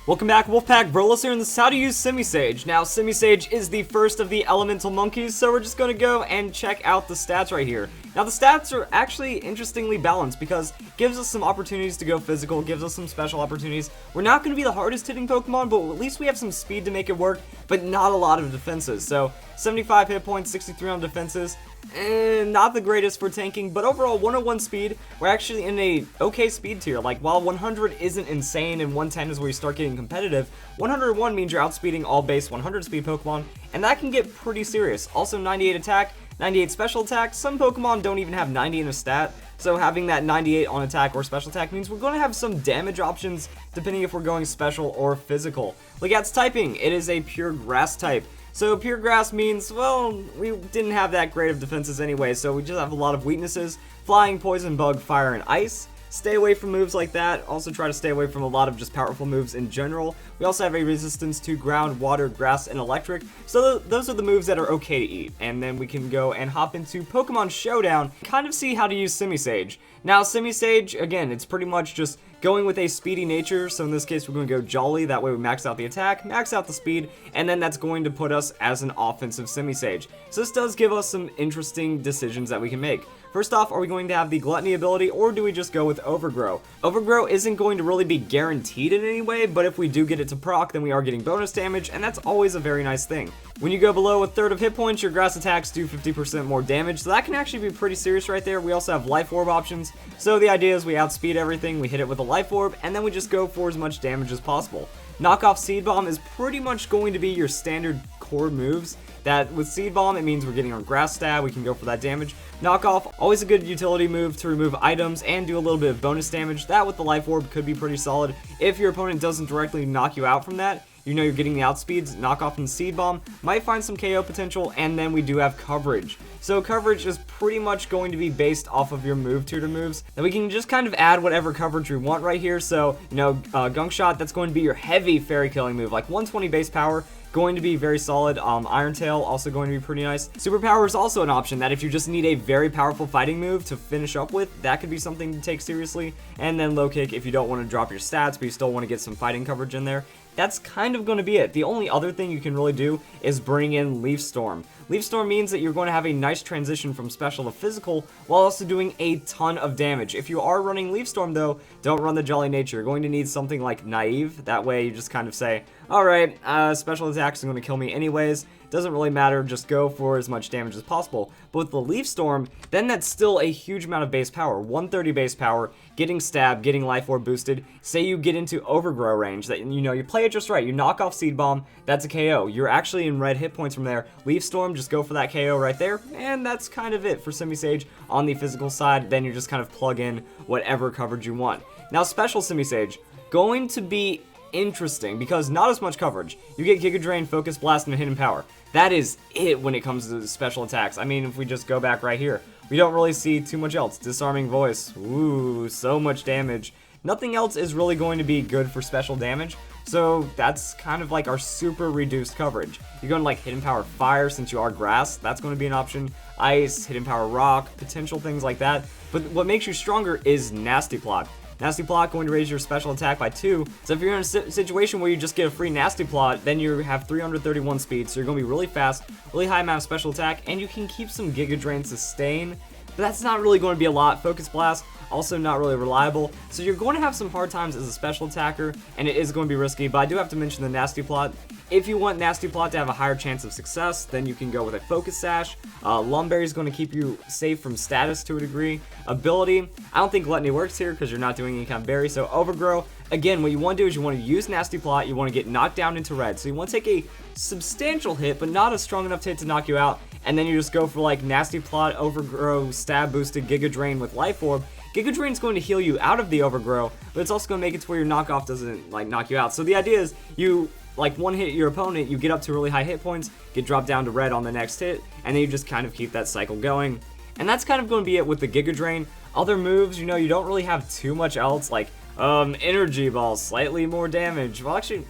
Welcome back, Wolfpack. Brolos here, and this is how to use Simisage. Now, Simisage is the first of the elemental monkeys, so we're just going to go and check out the stats right here. Now, the stats are actually interestingly balanced because it gives us some opportunities to go physical, gives us some special opportunities. We're not going to be the hardest hitting Pokemon, but at least we have some speed to make it work, but not a lot of defenses. So, 75 hit points, 63 on defenses, and not the greatest for tanking, but overall 101 speed. We're actually in a okay speed tier. Like, while 100 isn't insane and 110 is where you start getting competitive, 101 means you're outspeeding all base 100 speed Pokemon, and that can get pretty serious. Also 98 attack, 98 special attack. Some Pokemon don't even have 90 in a stat, so having that 98 on attack or special attack means we're going to have some damage options depending if we're going special or physical. Look at its typing. It is a pure grass type. So pure grass means, well, we didn't have that great of defenses anyway, so we just have a lot of weaknesses. Flying, poison, bug, fire, and ice. Stay away from moves like that. Also try to stay away from a lot of just powerful moves in general. We also have a resistance to ground, water, grass, and electric. So those are the moves that are okay to eat. And then we can go and hop into Pokemon Showdown, kind of see how to use Simisage. Now, Simisage, again, it's pretty much just going with a speedy nature. So in this case, we're going to go Jolly. That way we max out the attack, max out the speed, and then that's going to put us as an offensive Simisage. So this does give us some interesting decisions that we can make. First off, are we going to have the Gluttony ability, or do we just go with Overgrow? Overgrow isn't going to really be guaranteed in any way, but if we do get it to proc, then we are getting bonus damage, and that's always a very nice thing. When you go below a third of hit points, your grass attacks do 50% more damage, so that can actually be pretty serious right there. We also have Life Orb options, so the idea is we outspeed everything, we hit it with a Life Orb, and then we just go for as much damage as possible. Knockoff Seed Bomb is pretty much going to be your standard core moves. That with Seed Bomb, it means we're getting our grass stab, we can go for that damage. Knockoff, always a good utility move to remove items and do a little bit of bonus damage. That with the Life Orb could be pretty solid. If your opponent doesn't directly knock you out from that, you know you're getting the outspeeds. Knockoff and Seed Bomb might find some KO potential, and then we do have coverage. So coverage is pretty much going to be based off of your move tutor moves. Then we can just kind of add whatever coverage we want right here. So, you know, Gunk Shot, that's going to be your heavy fairy killing move, like 120 base power. Going to be very solid. Iron Tail also going to be pretty nice. Superpower is also an option that if you just need a very powerful fighting move to finish up with, that could be something to take seriously. And then Low Kick if you don't want to drop your stats, but you still want to get some fighting coverage in there. That's kind of going to be it. The only other thing you can really do is bring in Leaf Storm. Leaf Storm means that you're going to have a nice transition from special to physical while also doing a ton of damage. If you are running Leaf Storm though, don't run the Jolly Nature. You're going to need something like Naive. That way you just kind of say, alright, special attacks are going to kill me anyways. Doesn't really matter, just go for as much damage as possible. But with the Leaf Storm, then that's still a huge amount of base power. 130 base power, getting stabbed, getting Life Orb boosted. Say you get into Overgrow range, that you know, you play it just right. You knock off Seed Bomb, that's a KO. You're actually in red hit points from there. Leaf Storm, just go for that KO right there. And that's kind of it for Simisage on the physical side. Then you just kind of plug in whatever coverage you want. Now, special Simisage, going to be interesting because not as much coverage. You get Giga Drain, Focus Blast, and Hidden Power. That is it when it comes to special attacks. I mean, if we just go back right here, we don't really see too much else. Disarming Voice, ooh, so much damage. Nothing else is really going to be good for special damage, so that's kind of like our super reduced coverage. You're going to like Hidden Power Fire since you are grass, that's going to be an option. Ice, Hidden Power Rock, potential things like that. But what makes you stronger is Nasty Plot. Nasty Plot going to raise your special attack by 2. So if you're in a situation where you just get a free Nasty Plot, then you have 331 speed, so you're going to be really fast, really high amount of special attack, and you can keep some Giga Drain sustain. But that's not really going to be a lot. Focus Blast, also not really reliable. So you're going to have some hard times as a special attacker, and it is going to be risky, but I do have to mention the Nasty Plot. If you want Nasty Plot to have a higher chance of success, then you can go with a Focus Sash. Lumberry is going to keep you safe from status to a degree. Ability, I don't think Gluttony works here because you're not doing any kind of berry, so Overgrow. Again, what you want to do is you want to use Nasty Plot, you want to get knocked down into red. So you want to take a substantial hit, but not a strong enough hit to knock you out, and then you just go for like Nasty Plot, Overgrow, Stab Boosted, Giga Drain with Life Orb. Giga Drain is going to heal you out of the Overgrow, but it's also going to make it to where your knockoff doesn't like knock you out. So the idea is you like one hit your opponent, you get up to really high hit points, get dropped down to red on the next hit, and then you just kind of keep that cycle going. And that's kind of going to be it with the Giga Drain. Other moves, you know, you don't really have too much else, like Energy Ball, slightly more damage. Well, actually,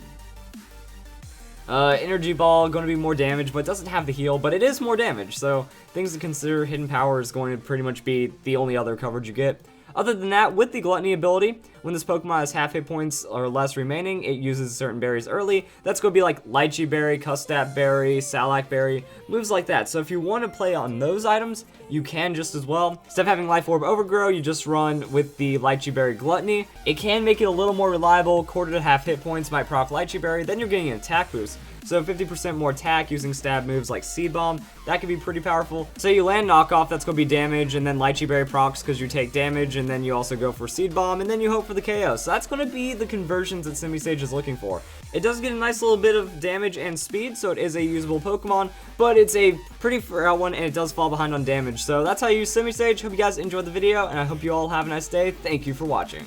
Energy Ball, going to be more damage, but it doesn't have the heal, but it is more damage, so things to consider. Hidden Power is going to pretty much be the only other coverage you get. Other than that, with the Gluttony ability, when this Pokemon has half hit points or less remaining, it uses certain berries early. That's going to be like Lychee Berry, Custap Berry, Salac Berry, moves like that. So if you want to play on those items, you can just as well. Instead of having Life Orb Overgrow, you just run with the Lychee Berry Gluttony. It can make it a little more reliable. Quarter to half hit points might proc Lychee Berry, then you're getting an attack boost. So 50% more attack using stab moves like Seed Bomb, that could be pretty powerful. So you land knockoff, that's going to be damage, and then Lychee Berry procs because you take damage, and then you also go for Seed Bomb, and then you hope for the KO. So that's going to be the conversions that Simisage is looking for. It does get a nice little bit of damage and speed, so it is a usable Pokemon, but it's a pretty frail one, and it does fall behind on damage. So that's how you use Simisage. Hope you guys enjoyed the video, and I hope you all have a nice day. Thank you for watching.